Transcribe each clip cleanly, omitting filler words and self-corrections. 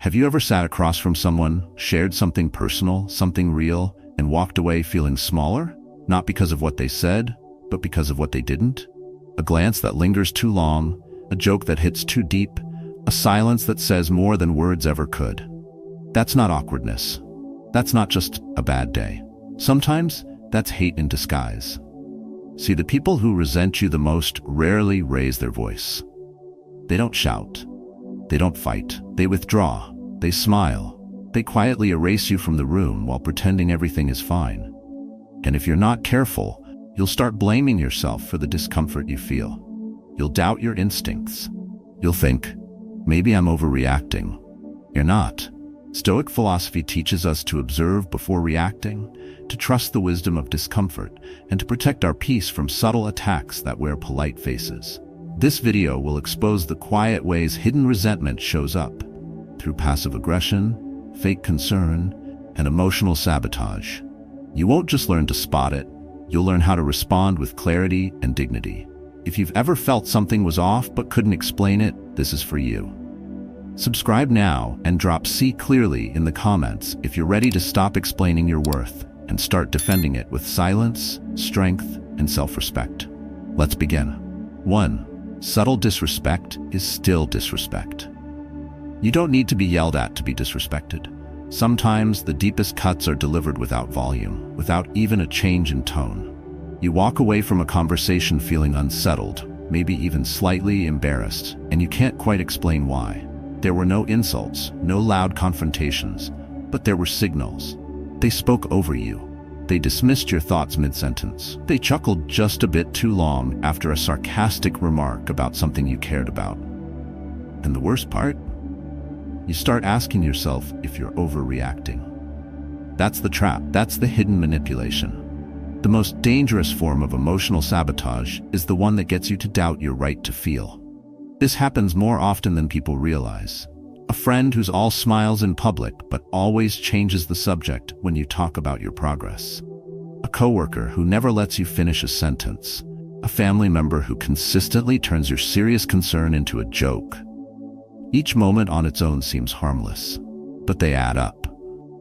Have you ever sat across from someone, shared something personal, something real, and walked away feeling smaller? Not because of what they said, but because of what they didn't? A glance that lingers too long, a joke that hits too deep, a silence that says more than words ever could. That's not awkwardness. That's not just a bad day. Sometimes that's hate in disguise. See, the people who resent you the most rarely raise their voice. They don't shout. They don't fight. They withdraw. They smile. They quietly erase you from the room while pretending everything is fine. And if you're not careful, you'll start blaming yourself for the discomfort you feel. You'll doubt your instincts. You'll think, maybe I'm overreacting. You're not. Stoic philosophy teaches us to observe before reacting, to trust the wisdom of discomfort, and to protect our peace from subtle attacks that wear polite faces. This video will expose the quiet ways hidden resentment shows up, through passive aggression, fake concern, and emotional sabotage. You won't just learn to spot it, you'll learn how to respond with clarity and dignity. If you've ever felt something was off but couldn't explain it, this is for you. Subscribe now and drop C clearly in the comments if you're ready to stop explaining your worth and start defending it with silence, strength, and self-respect. Let's begin. 1. Subtle disrespect is still disrespect. You don't need to be yelled at to be disrespected. Sometimes the deepest cuts are delivered without volume, without even a change in tone. You walk away from a conversation feeling unsettled, maybe even slightly embarrassed, and you can't quite explain why. There were no insults, no loud confrontations, but there were signals. They spoke over you. They dismissed your thoughts mid-sentence. They chuckled just a bit too long after a sarcastic remark about something you cared about. And the worst part? You start asking yourself if you're overreacting. That's the trap. That's the hidden manipulation. The most dangerous form of emotional sabotage is the one that gets you to doubt your right to feel. This happens more often than people realize. A friend who's all smiles in public but always changes the subject when you talk about your progress. A coworker who never lets you finish a sentence. A family member who consistently turns your serious concern into a joke. Each moment on its own seems harmless, but they add up.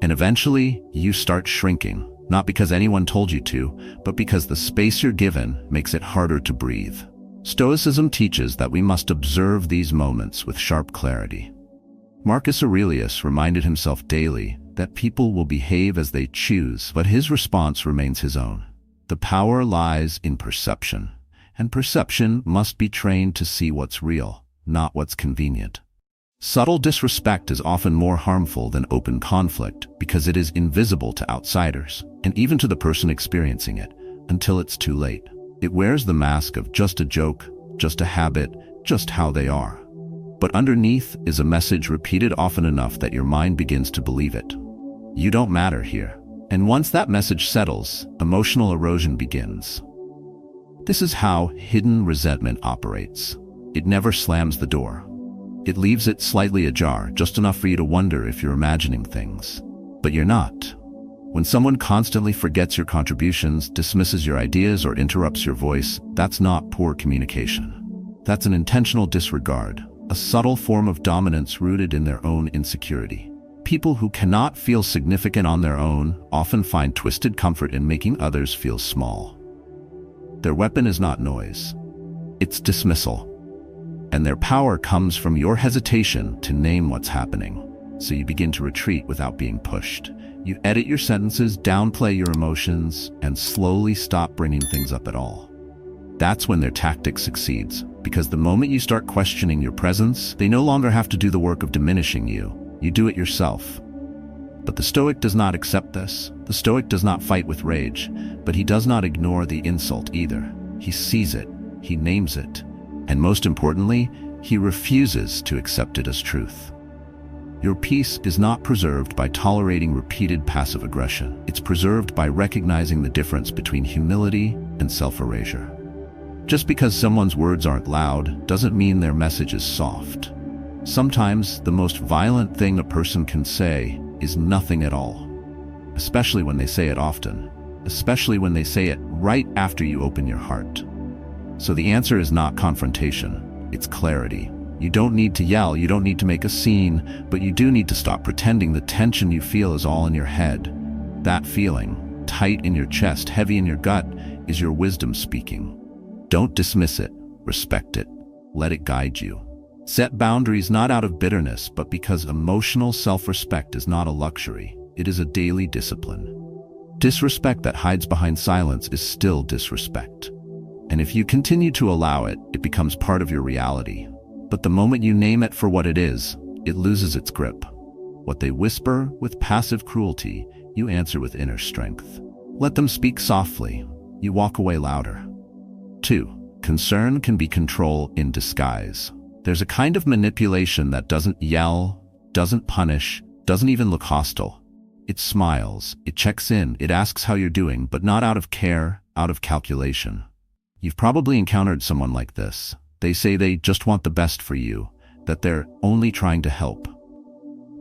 And eventually, you start shrinking, not because anyone told you to, but because the space you're given makes it harder to breathe. Stoicism teaches that we must observe these moments with sharp clarity. Marcus Aurelius reminded himself daily that people will behave as they choose, but his response remains his own. The power lies in perception, and perception must be trained to see what's real, not what's convenient. Subtle disrespect is often more harmful than open conflict because it is invisible to outsiders, and even to the person experiencing it, until it's too late. It wears the mask of just a joke, just a habit, just how they are. But underneath is a message repeated often enough that your mind begins to believe it. You don't matter here. And once that message settles, emotional erosion begins. This is how hidden resentment operates. It never slams the door. It leaves it slightly ajar, just enough for you to wonder if you're imagining things. But you're not. When someone constantly forgets your contributions, dismisses your ideas, or interrupts your voice, that's not poor communication. That's an intentional disregard, a subtle form of dominance rooted in their own insecurity. People who cannot feel significant on their own often find twisted comfort in making others feel small. Their weapon is not noise. It's dismissal. And their power comes from your hesitation to name what's happening. So you begin to retreat without being pushed. You edit your sentences, downplay your emotions, and slowly stop bringing things up at all. That's when their tactic succeeds, because the moment you start questioning your presence, they no longer have to do the work of diminishing you. You do it yourself. But the Stoic does not accept this. The Stoic does not fight with rage, but he does not ignore the insult either. He sees it, he names it, and most importantly, he refuses to accept it as truth. Your peace is not preserved by tolerating repeated passive aggression. It's preserved by recognizing the difference between humility and self-erasure. Just because someone's words aren't loud doesn't mean their message is soft. Sometimes the most violent thing a person can say is nothing at all, especially when they say it often, especially when they say it right after you open your heart. So the answer is not confrontation, it's clarity. You don't need to yell, you don't need to make a scene, but you do need to stop pretending the tension you feel is all in your head. That feeling, tight in your chest, heavy in your gut, is your wisdom speaking. Don't dismiss it, respect it. Let it guide you. Set boundaries not out of bitterness, but because emotional self-respect is not a luxury, it is a daily discipline. Disrespect that hides behind silence is still disrespect. And if you continue to allow it, it becomes part of your reality. But the moment you name it for what it is, it loses its grip. What they whisper with passive cruelty, you answer with inner strength. Let them speak softly. You walk away louder. 2. Concern can be control in disguise. There's a kind of manipulation that doesn't yell, doesn't punish, doesn't even look hostile. It smiles, it checks in, it asks how you're doing, but not out of care, out of calculation. You've probably encountered someone like this. They say they just want the best for you, that they're only trying to help.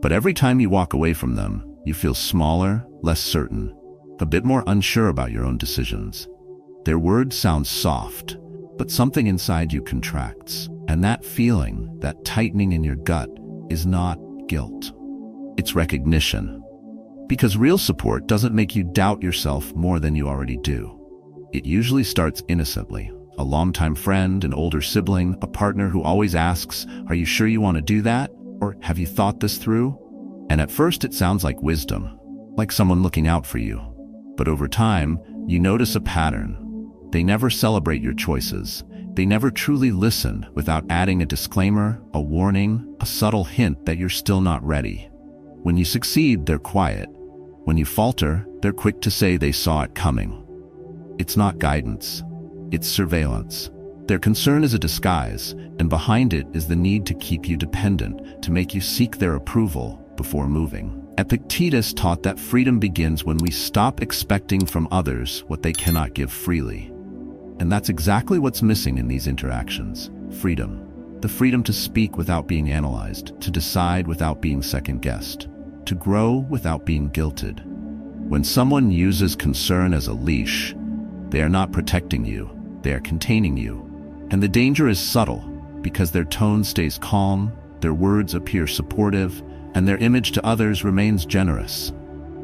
But every time you walk away from them, you feel smaller, less certain, a bit more unsure about your own decisions. Their words sound soft, but something inside you contracts. And that feeling, that tightening in your gut, is not guilt. It's recognition. Because real support doesn't make you doubt yourself more than you already do. It usually starts innocently. A longtime friend, an older sibling, a partner who always asks, "Are you sure you want to do that?" Or "Have you thought this through?" And at first it sounds like wisdom, like someone looking out for you. But over time, you notice a pattern. They never celebrate your choices. They never truly listen without adding a disclaimer, a warning, a subtle hint that you're still not ready. When you succeed, they're quiet. When you falter, they're quick to say they saw it coming. It's not guidance. It's surveillance. Their concern is a disguise, and behind it is the need to keep you dependent, to make you seek their approval before moving. Epictetus taught that freedom begins when we stop expecting from others what they cannot give freely. And that's exactly what's missing in these interactions. Freedom. The freedom to speak without being analyzed, to decide without being second-guessed, to grow without being guilted. When someone uses concern as a leash, they are not protecting you, they are containing you. And the danger is subtle, because their tone stays calm, their words appear supportive, and their image to others remains generous.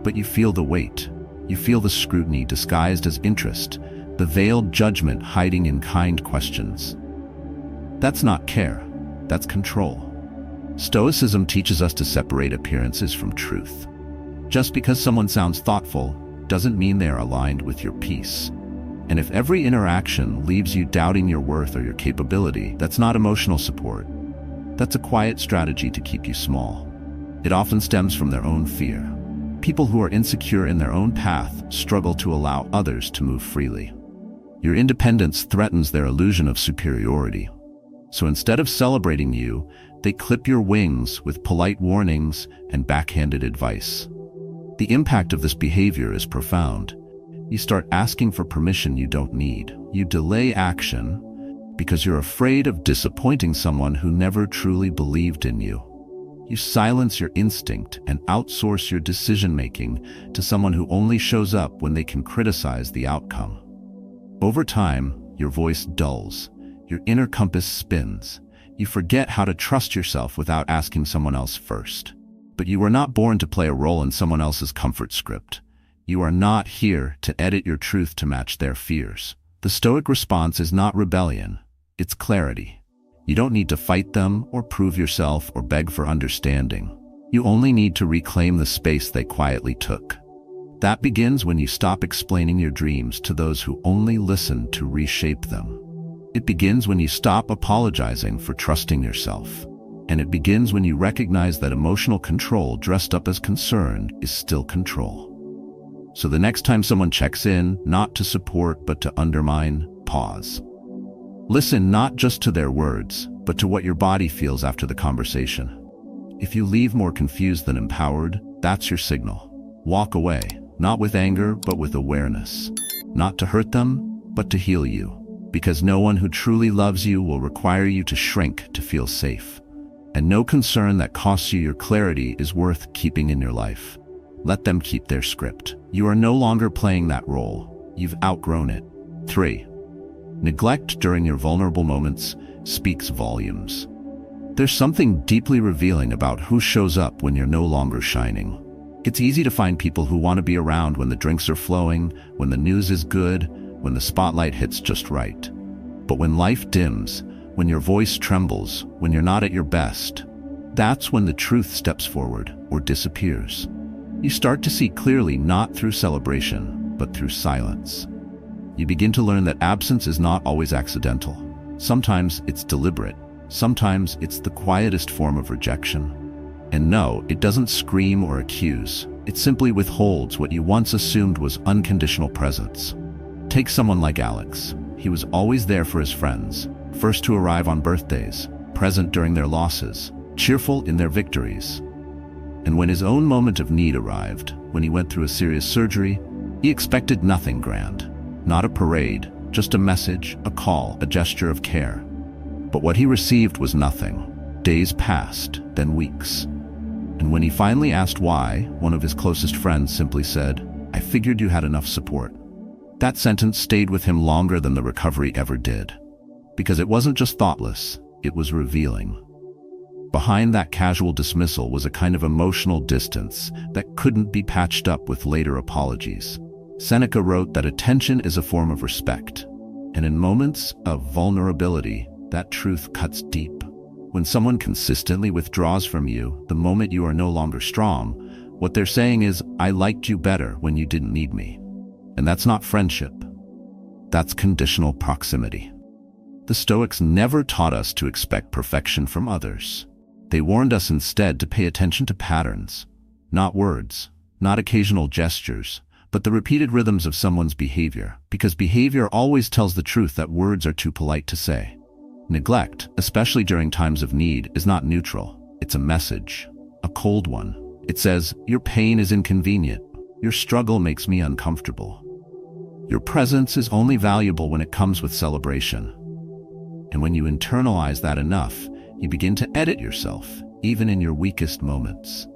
But you feel the weight. You feel the scrutiny disguised as interest, the veiled judgment hiding in kind questions. That's not care, that's control. Stoicism teaches us to separate appearances from truth. Just because someone sounds thoughtful doesn't mean they are aligned with your peace. And if every interaction leaves you doubting your worth or your capability, that's not emotional support. That's a quiet strategy to keep you small. It often stems from their own fear. People who are insecure in their own path struggle to allow others to move freely. Your independence threatens their illusion of superiority. So instead of celebrating you, they clip your wings with polite warnings and backhanded advice. The impact of this behavior is profound. You start asking for permission you don't need. You delay action because you're afraid of disappointing someone who never truly believed in you. You silence your instinct and outsource your decision-making to someone who only shows up when they can criticize the outcome. Over time, your voice dulls, your inner compass spins. You forget how to trust yourself without asking someone else first. But you were not born to play a role in someone else's comfort script. You are not here to edit your truth to match their fears. The Stoic response is not rebellion, it's clarity. You don't need to fight them or prove yourself or beg for understanding. You only need to reclaim the space they quietly took. That begins when you stop explaining your dreams to those who only listen to reshape them. It begins when you stop apologizing for trusting yourself. And it begins when you recognize that emotional control dressed up as concern is still control. So the next time someone checks in, not to support but to undermine, pause. Listen not just to their words, but to what your body feels after the conversation. If you leave more confused than empowered, that's your signal. Walk away, not with anger, but with awareness. Not to hurt them, but to heal you. Because no one who truly loves you will require you to shrink to feel safe. And no concern that costs you your clarity is worth keeping in your life. Let them keep their script. You are no longer playing that role. You've outgrown it. 3. Neglect during your vulnerable moments speaks volumes. There's something deeply revealing about who shows up when you're no longer shining. It's easy to find people who want to be around when the drinks are flowing, when the news is good, when the spotlight hits just right. But when life dims, when your voice trembles, when you're not at your best, that's when the truth steps forward or disappears. You start to see clearly not through celebration, but through silence. You begin to learn that absence is not always accidental. Sometimes it's deliberate. Sometimes it's the quietest form of rejection. And no, it doesn't scream or accuse. It simply withholds what you once assumed was unconditional presence. Take someone like Alex. He was always there for his friends, first to arrive on birthdays, present during their losses, cheerful in their victories. And when his own moment of need arrived, when he went through a serious surgery, he expected nothing grand. Not a parade, just a message, a call, a gesture of care. But what he received was nothing. Days passed, then weeks. And when he finally asked why, one of his closest friends simply said, "I figured you had enough support." That sentence stayed with him longer than the recovery ever did. Because it wasn't just thoughtless, it was revealing. Behind that casual dismissal was a kind of emotional distance that couldn't be patched up with later apologies. Seneca wrote that attention is a form of respect, and in moments of vulnerability, that truth cuts deep. When someone consistently withdraws from you the moment you are no longer strong, what they're saying is, "I liked you better when you didn't need me." And that's not friendship. That's conditional proximity. The Stoics never taught us to expect perfection from others. They warned us instead to pay attention to patterns, not words, not occasional gestures, but the repeated rhythms of someone's behavior, because behavior always tells the truth that words are too polite to say. Neglect, especially during times of need, is not neutral. It's a message, a cold one. It says, "Your pain is inconvenient. Your struggle makes me uncomfortable. Your presence is only valuable when it comes with celebration." And when you internalize that enough, you begin to edit yourself, even in your weakest moments.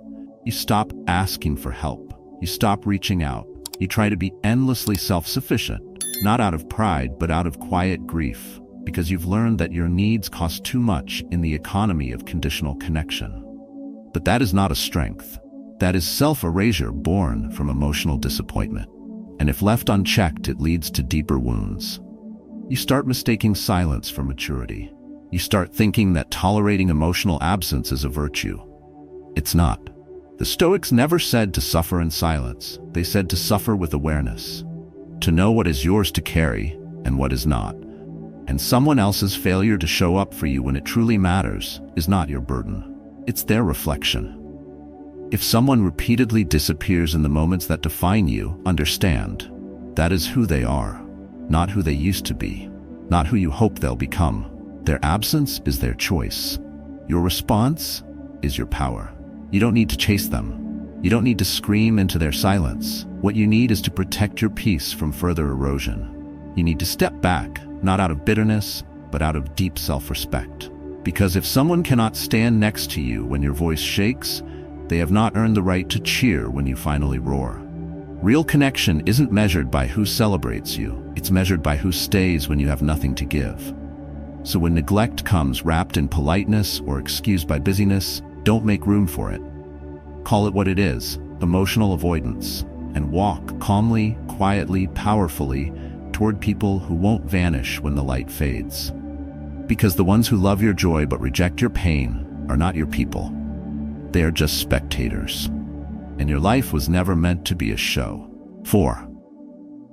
You stop asking for help. You stop reaching out. You try to be endlessly self-sufficient, not out of pride, but out of quiet grief, because you've learned that your needs cost too much in the economy of conditional connection. But that is not a strength. That is self-erasure born from emotional disappointment. And if left unchecked, it leads to deeper wounds. You start mistaking silence for maturity. You start thinking that tolerating emotional absence is a virtue. It's not. The Stoics never said to suffer in silence. They said to suffer with awareness, to know what is yours to carry and what is not. And someone else's failure to show up for you when it truly matters is not your burden. It's their reflection. If someone repeatedly disappears in the moments that define you, understand, that is who they are, not who they used to be, not who you hope they'll become. Their absence is their choice. Your response is your power. You don't need to chase them. You don't need to scream into their silence. What you need is to protect your peace from further erosion. You need to step back, not out of bitterness, but out of deep self-respect. Because if someone cannot stand next to you when your voice shakes, they have not earned the right to cheer when you finally roar. Real connection isn't measured by who celebrates you. It's measured by who stays when you have nothing to give. So when neglect comes wrapped in politeness or excused by busyness, don't make room for it. Call it what it is, emotional avoidance, and walk calmly, quietly, powerfully toward people who won't vanish when the light fades. Because the ones who love your joy but reject your pain are not your people. They are just spectators. And your life was never meant to be a show. 4.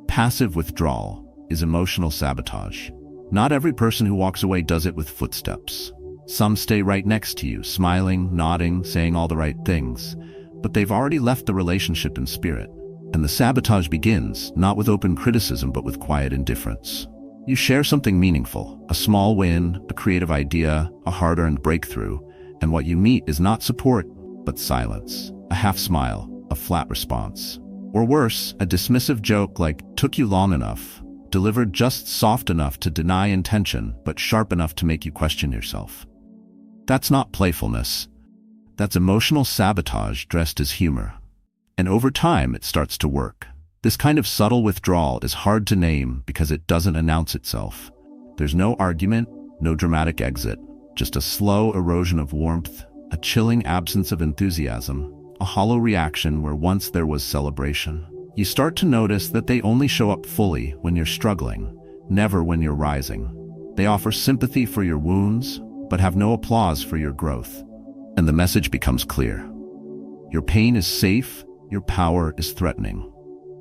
Passive withdrawal is emotional sabotage. Not every person who walks away does it with footsteps. Some stay right next to you, smiling, nodding, saying all the right things, but they've already left the relationship in spirit. And the sabotage begins, not with open criticism, but with quiet indifference. You share something meaningful, a small win, a creative idea, a hard-earned breakthrough, and what you meet is not support, but silence. A half smile, a flat response. Or worse, a dismissive joke like, "Took you long enough," delivered just soft enough to deny intention, but sharp enough to make you question yourself. That's not playfulness. That's emotional sabotage dressed as humor. And over time, it starts to work. This kind of subtle withdrawal is hard to name because it doesn't announce itself. There's no argument, no dramatic exit, just a slow erosion of warmth, a chilling absence of enthusiasm, a hollow reaction where once there was celebration. You start to notice that they only show up fully when you're struggling, never when you're rising. They offer sympathy for your wounds, but have no applause for your growth. And the message becomes clear. Your pain is safe, your power is threatening.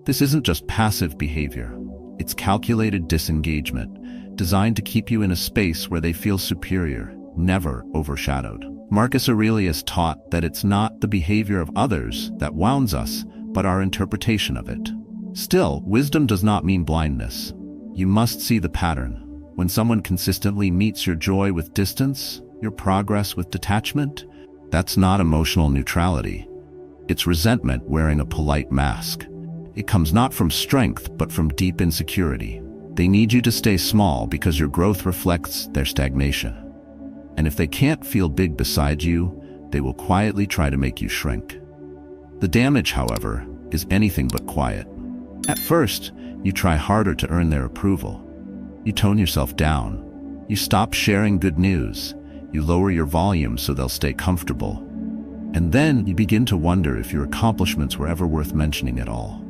This isn't just passive behavior. It's calculated disengagement, designed to keep you in a space where they feel superior, never overshadowed. Marcus Aurelius taught that it's not the behavior of others that wounds us, but our interpretation of it. Still, wisdom does not mean blindness. You must see the pattern. When someone consistently meets your joy with distance, your progress with detachment, that's not emotional neutrality. It's resentment wearing a polite mask. It comes not from strength, but from deep insecurity. They need you to stay small because your growth reflects their stagnation. And if they can't feel big beside you, they will quietly try to make you shrink. The damage, however, is anything but quiet. At first, you try harder to earn their approval. You tone yourself down. You stop sharing good news. You lower your volume so they'll stay comfortable. And then you begin to wonder if your accomplishments were ever worth mentioning at all.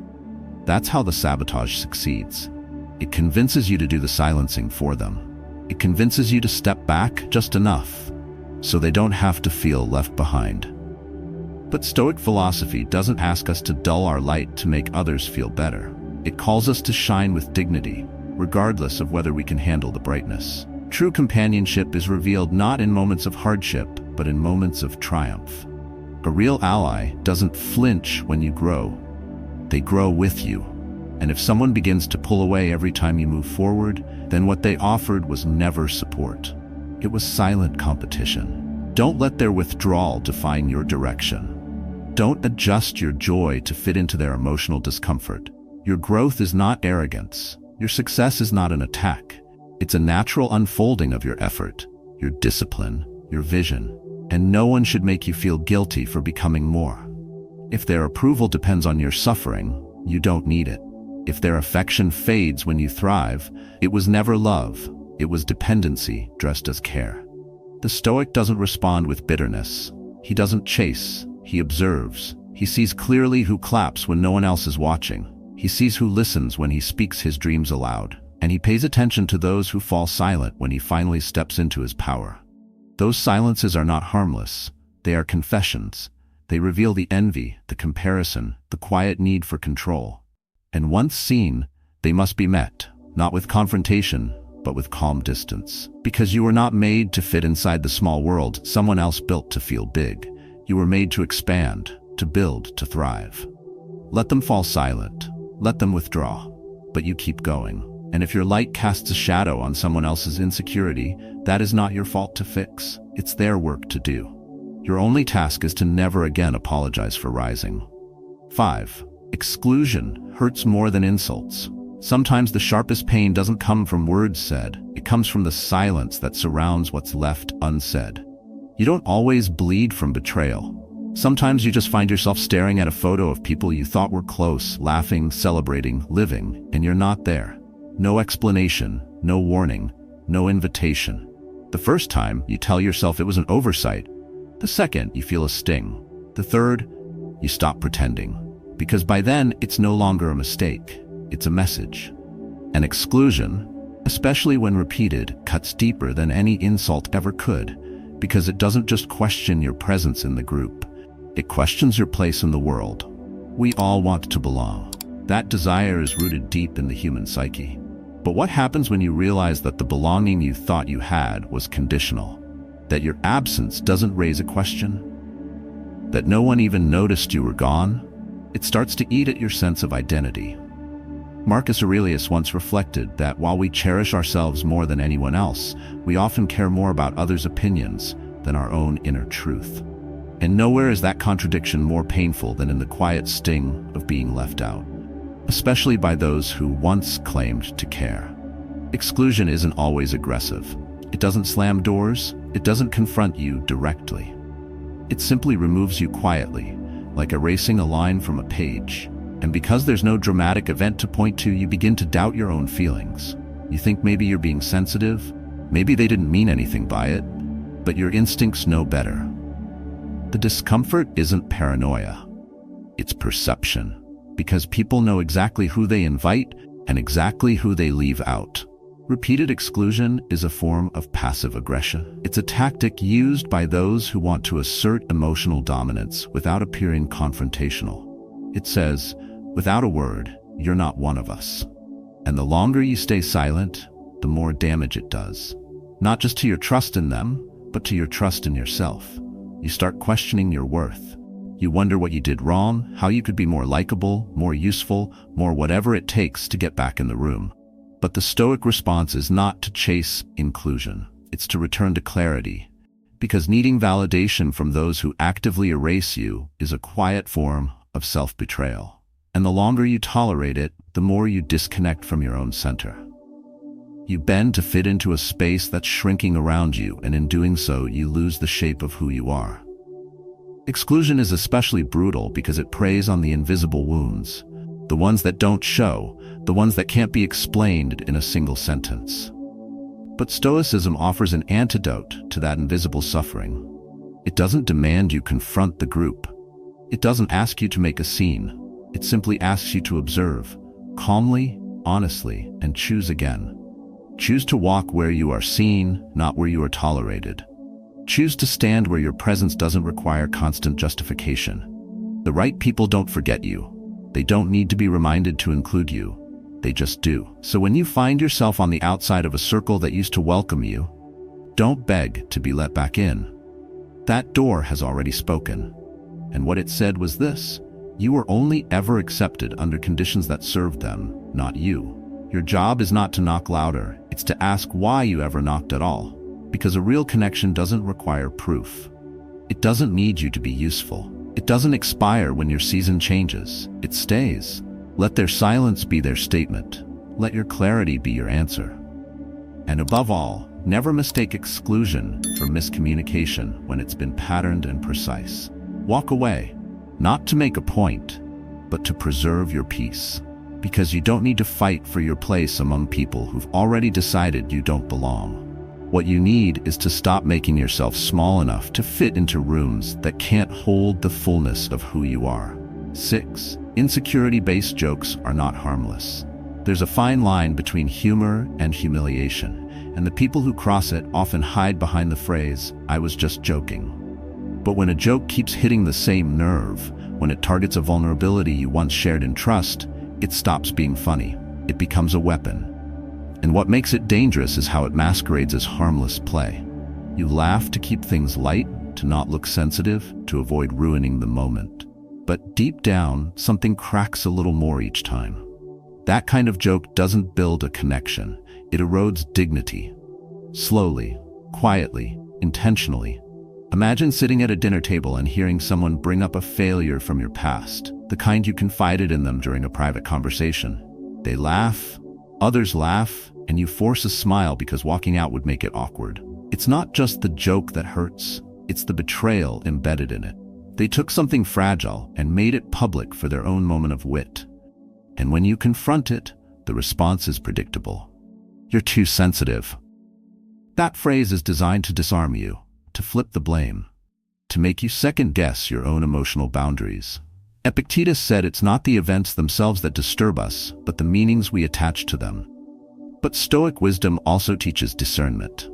That's how the sabotage succeeds. It convinces you to do the silencing for them. It convinces you to step back just enough, so they don't have to feel left behind. But Stoic philosophy doesn't ask us to dull our light to make others feel better. It calls us to shine with dignity, regardless of whether we can handle the brightness. True companionship is revealed not in moments of hardship, but in moments of triumph. A real ally doesn't flinch when you grow. They grow with you. And if someone begins to pull away every time you move forward, then what they offered was never support. It was silent competition. Don't let their withdrawal define your direction. Don't adjust your joy to fit into their emotional discomfort. Your growth is not arrogance. Your success is not an attack. It's a natural unfolding of your effort, your discipline, your vision, and no one should make you feel guilty for becoming more. If their approval depends on your suffering, you don't need it. If their affection fades when you thrive, it was never love. It was dependency dressed as care. The Stoic doesn't respond with bitterness. He doesn't chase. He observes. He sees clearly who claps when no one else is watching. He sees who listens when he speaks his dreams aloud. And he pays attention to those who fall silent when he finally steps into his power. Those silences are not harmless. They are confessions. They reveal the envy, the comparison, the quiet need for control. And once seen, they must be met, not with confrontation, but with calm distance. Because you were not made to fit inside the small world someone else built to feel big. You were made to expand, to build, to thrive. Let them fall silent. Let them withdraw. But you keep going. And if your light casts a shadow on someone else's insecurity, that is not your fault to fix. It's their work to do. Your only task is to never again apologize for rising. 5. Exclusion hurts more than insults. Sometimes the sharpest pain doesn't come from words said. It comes from the silence that surrounds what's left unsaid. You don't always bleed from betrayal. Sometimes you just find yourself staring at a photo of people you thought were close, laughing, celebrating, living, and you're not there. No explanation, no warning, no invitation. The first time, you tell yourself it was an oversight. The second, you feel a sting. The third, you stop pretending. Because by then, it's no longer a mistake. It's a message. An exclusion, especially when repeated, cuts deeper than any insult ever could, because it doesn't just question your presence in the group. It questions your place in the world. We all want to belong. That desire is rooted deep in the human psyche. But what happens when you realize that the belonging you thought you had was conditional? That your absence doesn't raise a question? That no one even noticed you were gone? It starts to eat at your sense of identity. Marcus Aurelius once reflected that while we cherish ourselves more than anyone else, we often care more about others' opinions than our own inner truth. And nowhere is that contradiction more painful than in the quiet sting of being left out, especially by those who once claimed to care. Exclusion isn't always aggressive. It doesn't slam doors. It doesn't confront you directly. It simply removes you quietly, like erasing a line from a page. And because there's no dramatic event to point to, you begin to doubt your own feelings. You think maybe you're being sensitive. Maybe they didn't mean anything by it. but your instincts know better. The discomfort isn't paranoia. It's perception, because people know exactly who they invite and exactly who they leave out. Repeated exclusion is a form of passive aggression. It's a tactic used by those who want to assert emotional dominance without appearing confrontational. It says, without a word, you're not one of us. And the longer you stay silent, the more damage it does. Not just to your trust in them, but to your trust in yourself. You start questioning your worth. You wonder what you did wrong, how you could be more likable, more useful, more whatever it takes to get back in the room. But the Stoic response is not to chase inclusion. It's to return to clarity. Because needing validation from those who actively erase you is a quiet form of self-betrayal. And the longer you tolerate it, the more you disconnect from your own center. You bend to fit into a space that's shrinking around you, and in doing so, you lose the shape of who you are. Exclusion is especially brutal because it preys on the invisible wounds, the ones that don't show, the ones that can't be explained in a single sentence. But Stoicism offers an antidote to that invisible suffering. It doesn't demand you confront the group. It doesn't ask you to make a scene. It simply asks you to observe, calmly, honestly, and choose again. Choose to walk where you are seen, not where you are tolerated. Choose to stand where your presence doesn't require constant justification. The right people don't forget you. They don't need to be reminded to include you. They just do. So when you find yourself on the outside of a circle that used to welcome you, don't beg to be let back in. That door has already spoken. And what it said was this: you were only ever accepted under conditions that served them, not you. Your job is not to knock louder, it's to ask why you ever knocked at all. Because a real connection doesn't require proof. It doesn't need you to be useful. It doesn't expire when your season changes. It stays. Let their silence be their statement. Let your clarity be your answer. And above all, never mistake exclusion for miscommunication when it's been patterned and precise. Walk away, not to make a point, but to preserve your peace. Because you don't need to fight for your place among people who've already decided you don't belong. What you need is to stop making yourself small enough to fit into rooms that can't hold the fullness of who you are. 6. Insecurity-based jokes are not harmless. There's a fine line between humor and humiliation, and the people who cross it often hide behind the phrase, "I was just joking." But when a joke keeps hitting the same nerve, when it targets a vulnerability you once shared in trust, it stops being funny. It becomes a weapon. And what makes it dangerous is how it masquerades as harmless play. You laugh to keep things light, to not look sensitive, to avoid ruining the moment. But deep down, something cracks a little more each time. That kind of joke doesn't build a connection. It erodes dignity. Slowly, quietly, intentionally. Imagine sitting at a dinner table and hearing someone bring up a failure from your past, the kind you confided in them during a private conversation. They laugh, others laugh, and you force a smile because walking out would make it awkward. It's not just the joke that hurts, it's the betrayal embedded in it. They took something fragile and made it public for their own moment of wit. And when you confront it, the response is predictable. You're too sensitive. That phrase is designed to disarm you, to flip the blame, to make you second-guess your own emotional boundaries. Epictetus said it's not the events themselves that disturb us, but the meanings we attach to them. But Stoic wisdom also teaches discernment.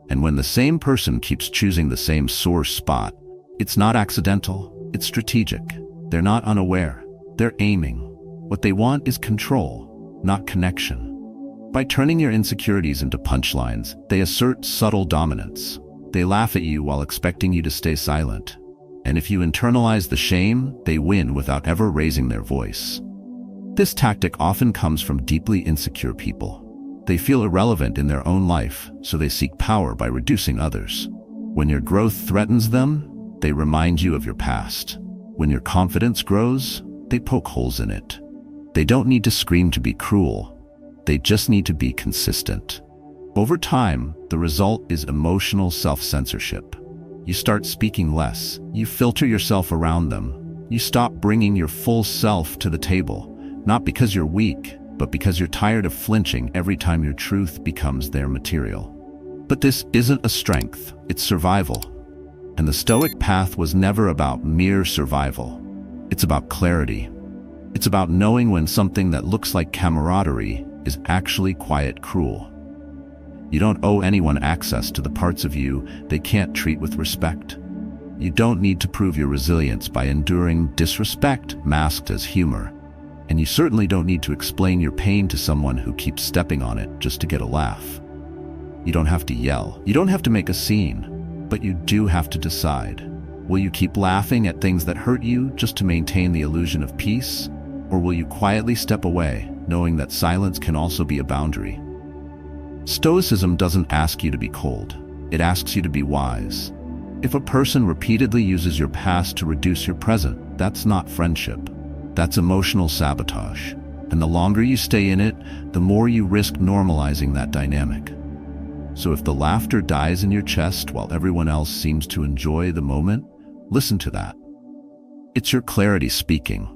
And when the same person keeps choosing the same sore spot, it's not accidental, it's strategic. They're not unaware, they're aiming. What they want is control, not connection. By turning your insecurities into punchlines, they assert subtle dominance. They laugh at you while expecting you to stay silent. And if you internalize the shame, they win without ever raising their voice. This tactic often comes from deeply insecure people. They feel irrelevant in their own life, so they seek power by reducing others. When your growth threatens them, they remind you of your past. When your confidence grows, they poke holes in it. They don't need to scream to be cruel. They just need to be consistent. Over time, the result is emotional self-censorship. You start speaking less. You filter yourself around them. You stop bringing your full self to the table, not because you're weak, but because you're tired of flinching every time your truth becomes their material. But this isn't a strength, it's survival. And the Stoic path was never about mere survival. It's about clarity. It's about knowing when something that looks like camaraderie is actually quiet cruel. You don't owe anyone access to the parts of you they can't treat with respect. You don't need to prove your resilience by enduring disrespect masked as humor. And you certainly don't need to explain your pain to someone who keeps stepping on it just to get a laugh. You don't have to yell. You don't have to make a scene. But you do have to decide. Will you keep laughing at things that hurt you just to maintain the illusion of peace? Or will you quietly step away, knowing that silence can also be a boundary? Stoicism doesn't ask you to be cold. It asks you to be wise. If a person repeatedly uses your past to reduce your present, that's not friendship. That's emotional sabotage. And the longer you stay in it, the more you risk normalizing that dynamic. So if the laughter dies in your chest while everyone else seems to enjoy the moment, listen to that. It's your clarity speaking,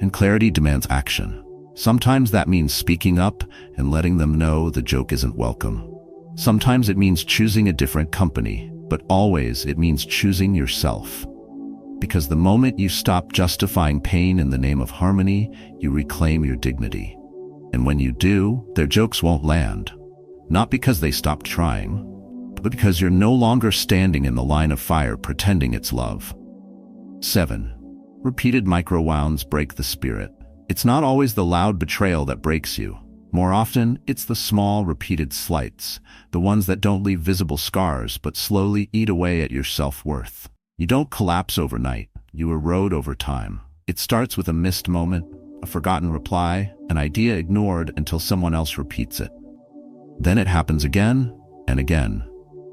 and clarity demands action. Sometimes that means speaking up and letting them know the joke isn't welcome. Sometimes it means choosing a different company, but always it means choosing yourself. Because the moment you stop justifying pain in the name of harmony, you reclaim your dignity. And when you do, their jokes won't land. Not because they stopped trying, but because you're no longer standing in the line of fire pretending it's love. 7. Repeated micro-wounds break the spirit. It's not always the loud betrayal that breaks you. More often, it's the small, repeated slights, the ones that don't leave visible scars but slowly eat away at your self-worth. You don't collapse overnight, you erode over time. It starts with a missed moment, a forgotten reply, an idea ignored until someone else repeats it. Then it happens again and again.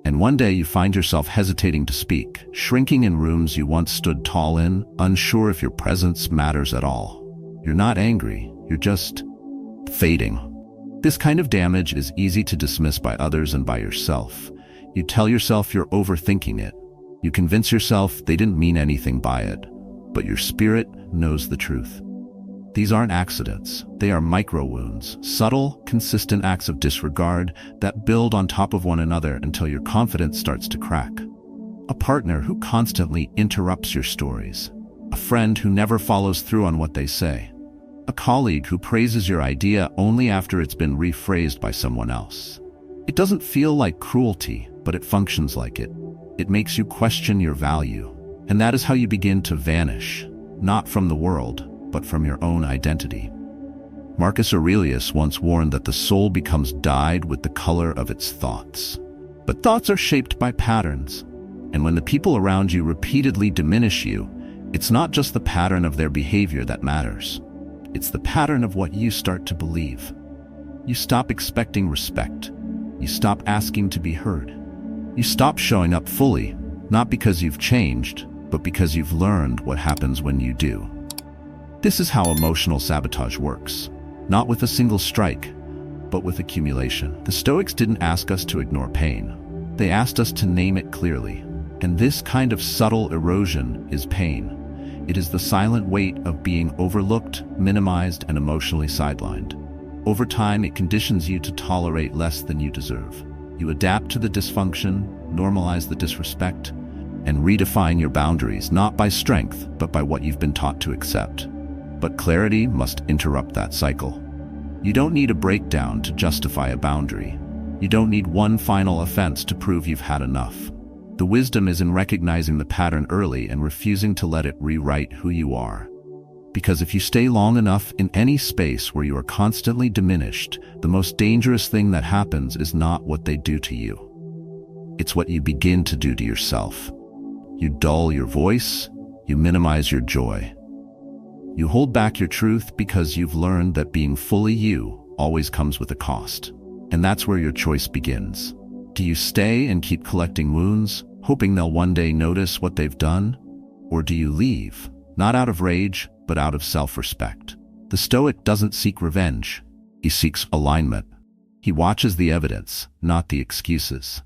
And one day you find yourself hesitating to speak, shrinking in rooms you once stood tall in, unsure if your presence matters at all. You're not angry, you're just fading. This kind of damage is easy to dismiss by others and by yourself. You tell yourself you're overthinking it. You convince yourself they didn't mean anything by it, but your spirit knows the truth. These aren't accidents. They are micro-wounds, subtle, consistent acts of disregard that build on top of one another until your confidence starts to crack. A partner who constantly interrupts your stories. A friend who never follows through on what they say. A colleague who praises your idea only after it's been rephrased by someone else. It doesn't feel like cruelty, but it functions like it. It makes you question your value. And that is how you begin to vanish, not from the world, but from your own identity. Marcus Aurelius once warned that the soul becomes dyed with the color of its thoughts. But thoughts are shaped by patterns. And when the people around you repeatedly diminish you, it's not just the pattern of their behavior that matters. It's the pattern of what you start to believe. You stop expecting respect. You stop asking to be heard. You stop showing up fully, not because you've changed, but because you've learned what happens when you do. This is how emotional sabotage works. Not with a single strike, but with accumulation. The Stoics didn't ask us to ignore pain. They asked us to name it clearly. And this kind of subtle erosion is pain. It is the silent weight of being overlooked, minimized, and emotionally sidelined. Over time, it conditions you to tolerate less than you deserve. You adapt to the dysfunction, normalize the disrespect, and redefine your boundaries, not by strength, but by what you've been taught to accept. But clarity must interrupt that cycle. You don't need a breakdown to justify a boundary. You don't need one final offense to prove you've had enough. The wisdom is in recognizing the pattern early and refusing to let it rewrite who you are. Because if you stay long enough in any space where you are constantly diminished, the most dangerous thing that happens is not what they do to you. It's what you begin to do to yourself. You dull your voice, you minimize your joy. You hold back your truth because you've learned that being fully you always comes with a cost. And that's where your choice begins. Do you stay and keep collecting wounds, hoping they'll one day notice what they've done? Or do you leave, not out of rage, but out of self-respect? The Stoic doesn't seek revenge. He seeks alignment. He watches the evidence, not the excuses.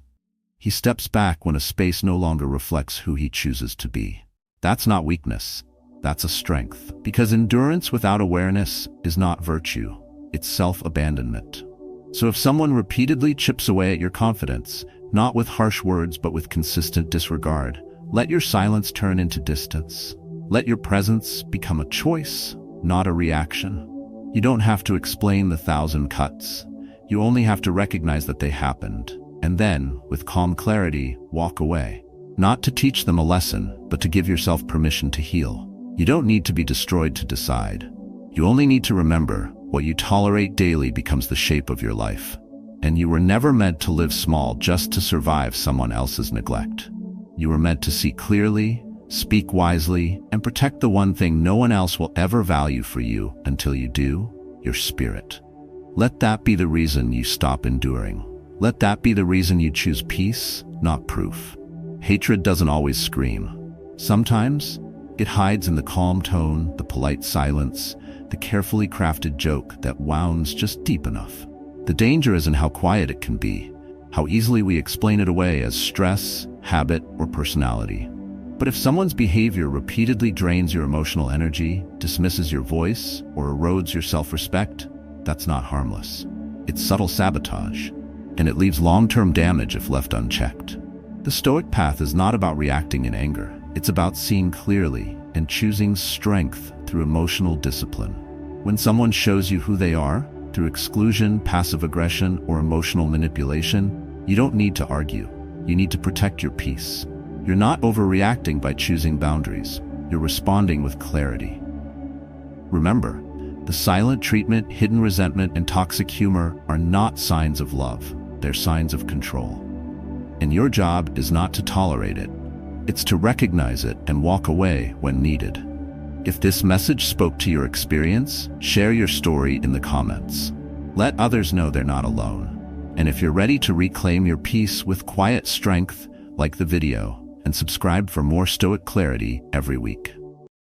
He steps back when a space no longer reflects who he chooses to be. That's not weakness. That's a strength. Because endurance without awareness is not virtue. It's self-abandonment. So if someone repeatedly chips away at your confidence, not with harsh words but with consistent disregard. Let your silence turn into distance. Let your presence become a choice, not a reaction. You don't have to explain the 1,000 cuts. You only have to recognize that they happened, and then, with calm clarity, walk away. Not to teach them a lesson, but to give yourself permission to heal. You don't need to be destroyed to decide. You only need to remember, what you tolerate daily becomes the shape of your life. And you were never meant to live small just to survive someone else's neglect. You were meant to see clearly, speak wisely, and protect the one thing no one else will ever value for you until you do, your spirit. Let that be the reason you stop enduring. Let that be the reason you choose peace, not proof. Hatred doesn't always scream. Sometimes, it hides in the calm tone, the polite silence, the carefully crafted joke that wounds just deep enough. The danger isn't how quiet it can be, how easily we explain it away as stress, habit, or personality. But if someone's behavior repeatedly drains your emotional energy, dismisses your voice, or erodes your self-respect, that's not harmless. It's subtle sabotage, and it leaves long-term damage if left unchecked. The Stoic path is not about reacting in anger. It's about seeing clearly and choosing strength through emotional discipline. When someone shows you who they are, through exclusion, passive aggression, or emotional manipulation, you don't need to argue. You need to protect your peace. You're not overreacting by choosing boundaries. You're responding with clarity. Remember, the silent treatment, hidden resentment, and toxic humor are not signs of love. They're signs of control. And your job is not to tolerate it. It's to recognize it and walk away when needed. If this message spoke to your experience, share your story in the comments. Let others know they're not alone. And if you're ready to reclaim your peace with quiet strength, like the video and subscribe for more Stoic clarity every week.